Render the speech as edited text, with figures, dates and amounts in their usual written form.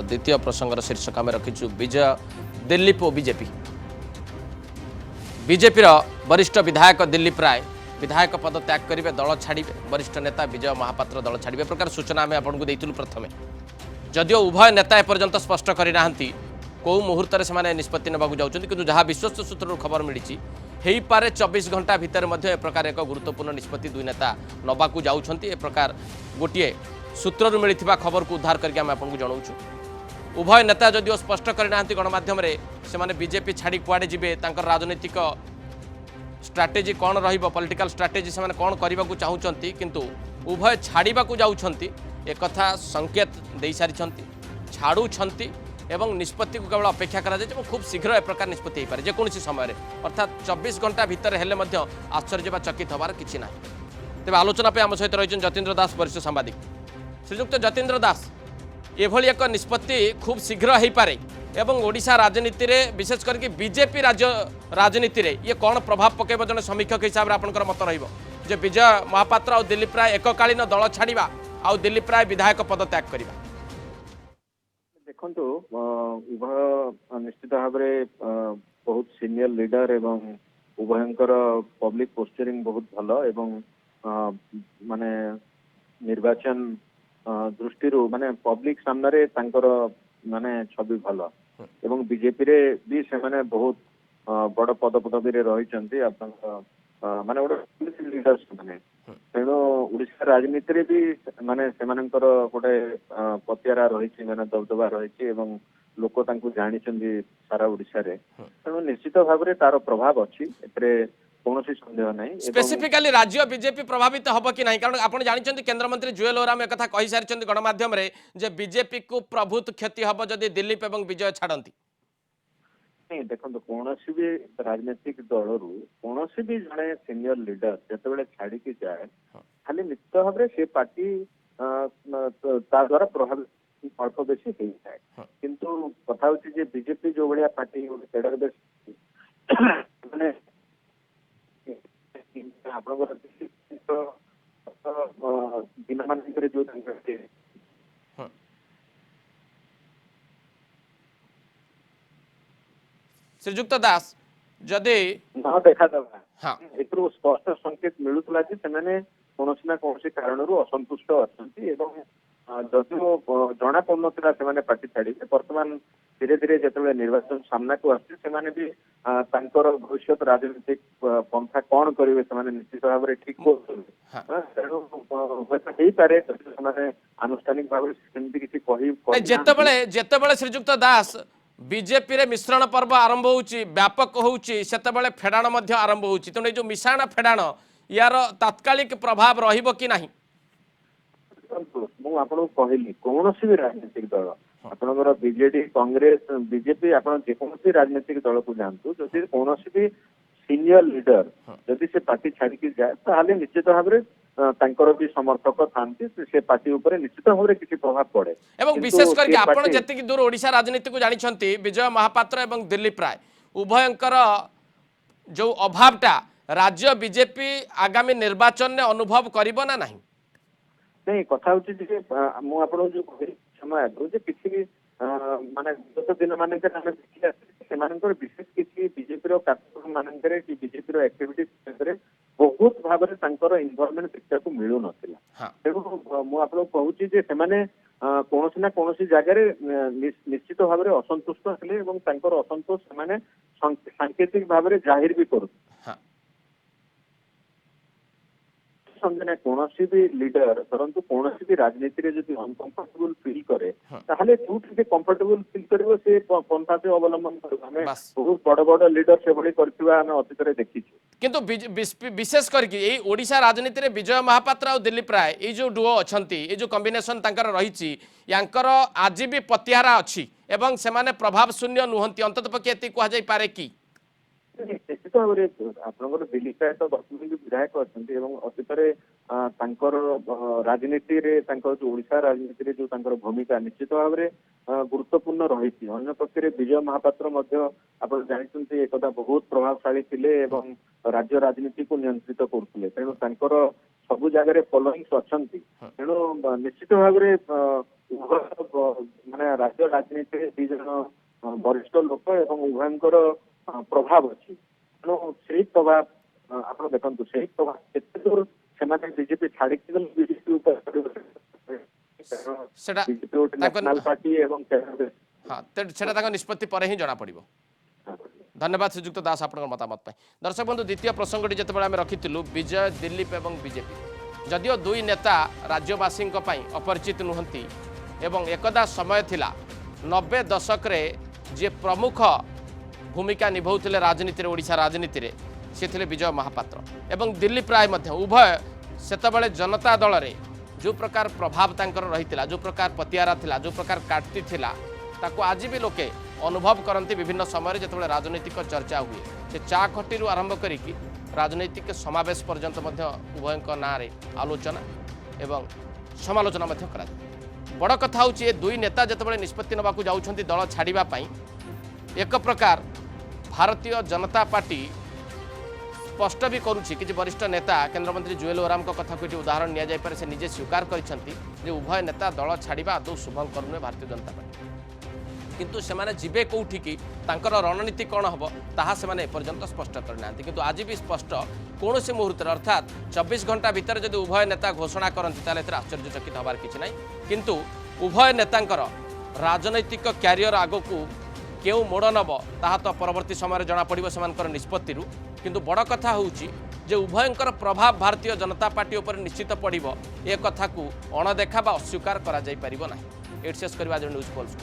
द्वितीय प्रसंगर शीर्षक आम रखीचु विजय दिलीप और बीजेपी। बीजेपी वरिष्ठ विधायक दिलीप राय विधायक पद त्याग करेंगे, दल छाड़े। वरिष्ठ नेता विजय महापात्र दल छाड़े प्रकार सूचना आम आपको देइथिलु प्रथमे। जदिओ उभय नेता एपर्यंत स्पष्ट करना कौ मुहूर्त से निष्पत्ति नेबाकू जाउछन्ति, किंतु जहाँ विश्वस्त सूत्रु खबर मिली हेई पारे 24 घंटा भितर ए प्रकार एक गुरुत्वपूर्ण निष्पत्ति दुई नेता नबाकू जाउछन्ति। ए प्रकार गोटे सूत्रु मिलता खबर को उद्धार करके आम आपको जनाऊँ। उभय नेता जदिओ स्पष्ट करना गणमाध्यम से बीजेपी छाड़ी कुआडे जिबे, तांकर राजनीतिक स्ट्राटेजी कौन रहिबो, पॉलिटिकल स्ट्राटेजी से कौन करने को चाहूँगी, किंतु उभय छाड़ा जाउछन्ति एक कथा संकेत दे सारी छाड़ुछन्ति एवं निष्पत्ति को केवल अपेक्षा करा जाए। खूब शीघ्र ए प्रकार निष्पत्ति हो पारे जेकोसी समय, अर्थात 24 घंटा भितर हेले मध्य आश्चर्य बा चकित होबार किछि नाही। तेज आलोचना पे आम सहित रही जतीन्द्र दास वरिष्ठ सांबादिक। श्रीजुक्त जतीन्द्र दास, एभली एक निष्पत्ति खूब शीघ्र हो पारे एवं ओडिशा राजनीति रे विशेष करके बीजेपी राज्य राजनीति रे ये कौन प्रभाव पकेब, जने समीक्षक हिसाब से आपनकर मत रहिबो जे विजय महापात्र और दिलीप राय एककालीन दल छाड़िबा आ दिलीप राय विधायक पद त्याग करबा? देखो उभय निश्चित भाव में बहुत सीनियर लीडर एवं उभयंकर पब्लिक पोस्चरिंग बहुत भलो एवं माने निर्वाचन दृष्टि माने पब्लिक सामने तांकर माने छवि भलो एवं बीजेपी रे भी से माने बहुत बड़ पद पदवी रे रही माने गोटे लीडर माने तेणु उड़ीसा राजनीति रे भी माने सेमानंकर गोटे पतियारा रही माने दबदबा रही एवं लोक तांकु जानिछन्ती सारा उड़ीसा रे। तेणु निश्चित भाव में तार प्रभाव अच्छी एतरे कौनसी संदेह नहीं। स्पेसिफिकली राज्य बीजेपी प्रभावित हम कि नहीं, कारण आप जानते केंद्र मंत्री जुएल ओराम एक कथा कही सारी गणमाध्यम जे बीजेपी को प्रभुत क्षति हम जदि दिलीप एवं विजय छाड़ती। नहीं देखो कौन भी राजनीतिक दल कौन भी जड़े सीनियर लीडर जिते छाड़ी जाए खाली निश्चित भाव में से पार्टी द्वारा प्रभावित अल्प बेसी हो जाए, किंतु कथा हूँ बीजेपी जो भाया पार्टी माने दिन मान जो श्रीजुक्त दास जदि न देखा हाँ एक स्पष्ट संकेत मिलूला कौन ना कौन कारण असंतुष्ट अच्छा जदिओ जना पड़ना से पार्टी छाड़े बर्तमान धीरे धीरे जो निर्वाचन सामना को आसे भी भविष्य राजनीतिक पंथा कौन करेंगे से निश्चित भाव में ठीक तेणु पारे आनुष्ठानिक भाव जिते श्रीजुक्त दास बीजेपी रे मिश्रण पर्व आरंभ होउची व्यापक होउची सेतेबेले फेडाण मध्य आरंभ होउची, तेणु जो मिश्रण फेडाण यार तात्कालिक प्रभाव रहिबो कि नाही? मु आपन कहली कौन भी राजनीतिक दल आपनकर बीजेडी कांग्रेस बीजेपी आपन जेकोसी राजनीतिक दल को जानतु जदि कौन भी सीनियर लीडर जदि से पार्टी छाड़ी जाए ताहले निश्चित भाव में तांकर भी समर्थक थांती से पार्टी ऊपर निश्चित भाव में किसी प्रभाव पड़े। एवं विशेष करके आपण जति दूर ओडिशा राजनीति को जानिछंती विजय महापात्र एवं दिलीप राय उभयंकर जो अभावटा राज्य बीजेपी आगामी निर्वाचन में अनुभव करिबो ना नहीं? नहीं कथा हूँ जो समय किसी माने गत दिन मान विशेष किसी बीजेपी कार्यक्रम मान बीजेपी एक्टिविटी बहुत भाव में इनवॉल्वमेंट देखा मिलू ना। तेणु मुझे कहूँ कौन ना कौन जगह निश्चित भाव में असंतुष्ट हेले असंतोष से सांकेतिक भाव में जाहिर भी करूँ समझे कौन भी लीडर परंतु कौन भी राजनीति रे जो अनकंफर्टेबल फील करे ताहले जो कंफर्टेबल फील करिवो से पंथा से अवलंबन करबा हमें बहुत बड़ बड़ लीडर से बड़ी करथिबा हम अतीत रे देखिछु, किंतु विशेष करके ये ओडिशा राजनीति रे विजय महापात्र और दिलीप राय ये जो डुओ अछंती ये जो कॉम्बिनेशन तांकर रहिछि यांकर आज भी पतिहारा अछि एवं सेमाने प्रभाव शून्य नुहंती अंततपक्षे एति कहा जाय पारे कि निश्चित भाव में आपंकर दिलीप राय तो वर्तमान भी विधायक अच्छा अतीत ତାଙ୍କର ରାଜନୀତି ରେ ତାଙ୍କର ଯୋଉ ଓଡ଼ିଶା ରାଜନୀତି ରେ ଯୋଉ ତାଙ୍କର ଭୂମିକା ନିଶ୍ଚିତ ଭାବରେ ଗୁରୁତ୍ୱପୂର୍ଣ୍ଣ ରହିଛି। ଅନ୍ୟ ପକ୍ଷରେ ବିଜୟ ମହାପାତ୍ର ମଧ୍ୟ ଆପଣ ଜାଣିଛନ୍ତି ଏକଦା ବହୁତ ପ୍ରଭାବଶାଳୀ ଥିଲେ ଏବଂ ରାଜ୍ୟ ରାଜନୀତିକୁ ନିୟନ୍ତ୍ରିତ କରୁଥିଲେ। ତେଣୁ ତାଙ୍କର ସବୁ ଜାଗାରେ ଫଲୋଇଂସ ଅଛନ୍ତି। ତେଣୁ ନିଶ୍ଚିତ ଭାବରେ ମାନେ ରାଜ୍ୟ ରାଜନୀତିରେ ଦି ଜଣ ବରିଷ୍ଠ ଲୋକ ଏବଂ ଉଭୟଙ୍କର ପ୍ରଭାବ ଅଛି। ତେଣୁ ସେଇ ପ୍ରଭାବ ଆପଣ ଦେଖନ୍ତୁ ସେଇ ପ୍ରଭାବ କେତେ ଦୂର ସେମାନେ ବିଜେପି ଛାଡ଼ିକି ଗଲେ ବିଜେପି ଉପରେ ସେଟା ବିଜେପି ଗୋଟେ ନ୍ୟାସନାଲ ପାର୍ଟି ଏବଂ ହଁ ସେଟା ତାଙ୍କ ନିଷ୍ପତ୍ତି ପରେ ହିଁ ଜଣା ପଡ଼ିବ। धन्यवाद श्रीजुक्त दास आपन मतामत। दर्शक बंधु द्वितीय प्रसंगटी जिते आम रखिलु विजय दिलीप और बीजेपी जदियो दुई नेता राज्यवासी अपरिचित नुहति एवं एकदा समय थिला 90 दशक रे जे प्रमुख भूमिका निभाउथिले राजनीति ओडिशा राजनीति रे से थिले विजय महापात्र एवं दिलीप राय उभय सेतबेले जनता दल रे जो प्रकार प्रभाव तांकर रहितिला जो प्रकार पतियारा थिला जो प्रकार काटती थिला ताको आज भी लोके अनुभव करती विभिन्न समय जिते राजनीतिक चर्चा हुए से चा खटी आरंभ करी राजनीतिक समावेश पर्यंत उभय ना आलोचना एवं समालोचना करा। बड़ कथा हूँ दुई नेता जिते निष्पत्ति नवा जाउछंती दल छाड़ापी एक प्रकार भारतीय जनता पार्टी स्पष्ट भी करुच्ची कि वरिष्ठ नेता केन्द्रमंत्री जुएल ओराम कथा को उदाहरण नि जाए से निजे स्वीकार कर उभय नेता दल छाड़ा आदौ शुभंकर नुहे भारतीय जनता पार्टी किंतु सेमाने जिबे कोठी की तांकर रणनीति कौन हम ताहा सेमाने एपर्यंत स्पष्ट करना किंतु आज भी स्पष्ट कौन से मुहूर्त अर्थात 24 घंटा भितर जब उभय नेता घोषणा करती आश्चर्यचकित हबार किसी ना किंतु उभय नेतांकर राजनैतिक क्यारियर आग को क्यों मोड़ नब ताहा तो परवर्ती समय जना पड़ो से निष्पत्ति किंतु बड़ कथा हूँ जे उभयंकर प्रभाव भारतीय जनता पार्टी उपर निश्चित पड़ो ए कथा को अणदेखा बा अस्वीकार करा जाई परिबो नाही। एट शेष करबा न्यूज पोल्स।